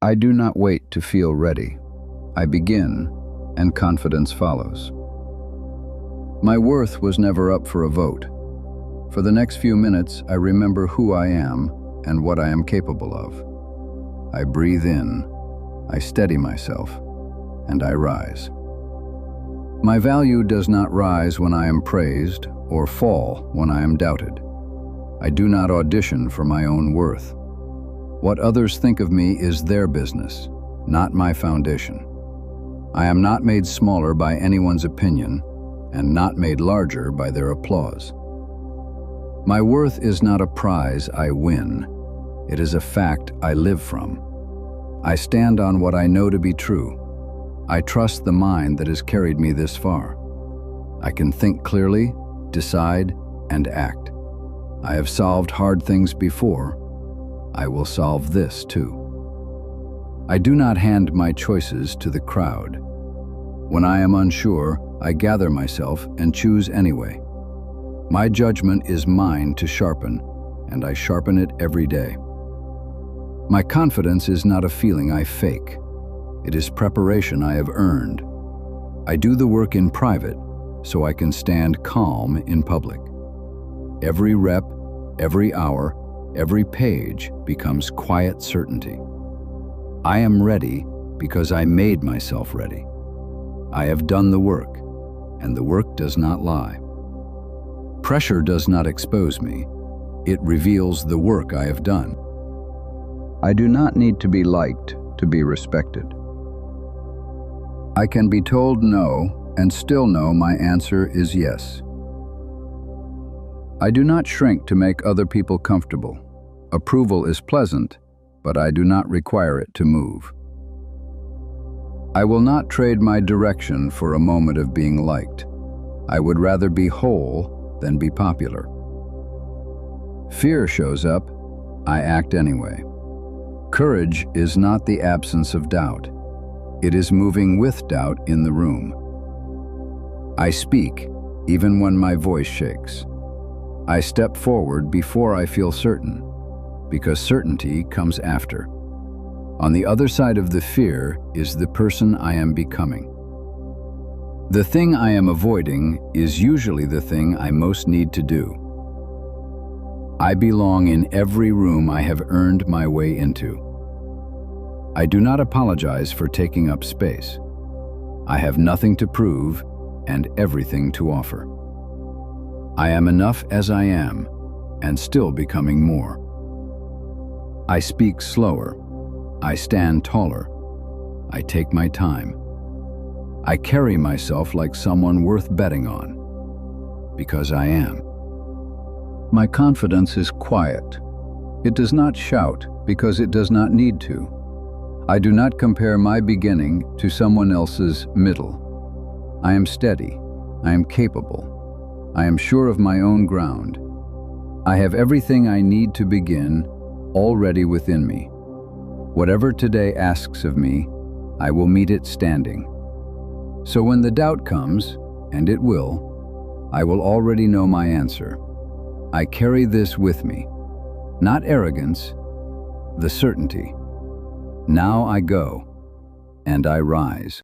I do not wait to feel ready. I begin, and confidence follows. My worth was never up for a vote. For the next few minutes, I remember who I am and what I am capable of. I breathe in, I steady myself, and I rise. My value does not rise when I am praised or fall when I am doubted. I do not audition for my own worth. What others think of me is their business, not my foundation. I am not made smaller by anyone's opinion and not made larger by their applause. My worth is not a prize I win. It is a fact I live from. I stand on what I know to be true. I trust the mind that has carried me this far. I can think clearly, decide, and act. I have solved hard things before. I will solve this too. I do not hand my choices to the crowd. When I am unsure, I gather myself and choose anyway. My judgment is mine to sharpen, and I sharpen it every day. My confidence is not a feeling I fake. It is preparation I have earned. I do the work in private so I can stand calm in public. Every rep, every hour, every page becomes quiet certainty. I am ready because I made myself ready. I have done the work, and the work does not lie. Pressure does not expose me. It reveals the work I have done. I do not need to be liked to be respected. I can be told no and still know my answer is yes. I do not shrink to make other people comfortable. Approval is pleasant, but I do not require it to move. I will not trade my direction for a moment of being liked. I would rather be whole than be popular. Fear shows up, I act anyway. Courage is not the absence of doubt. It is moving with doubt in the room. I speak, even when my voice shakes. I step forward before I feel certain, because certainty comes after. On the other side of the fear is the person I am becoming. The thing I am avoiding is usually the thing I most need to do. I belong in every room I have earned my way into. I do not apologize for taking up space. I have nothing to prove and everything to offer. I am enough as I am, and still becoming more. I speak slower. I stand taller. I take my time. I carry myself like someone worth betting on, because I am. My confidence is quiet. It does not shout because it does not need to. I do not compare my beginning to someone else's middle. I am steady. I am capable. I am sure of my own ground. I have everything I need to begin already within me. Whatever today asks of me, I will meet it standing. So when the doubt comes, and it will, I will already know my answer. I carry this with me. Not arrogance, the certainty. Now I go, and I rise.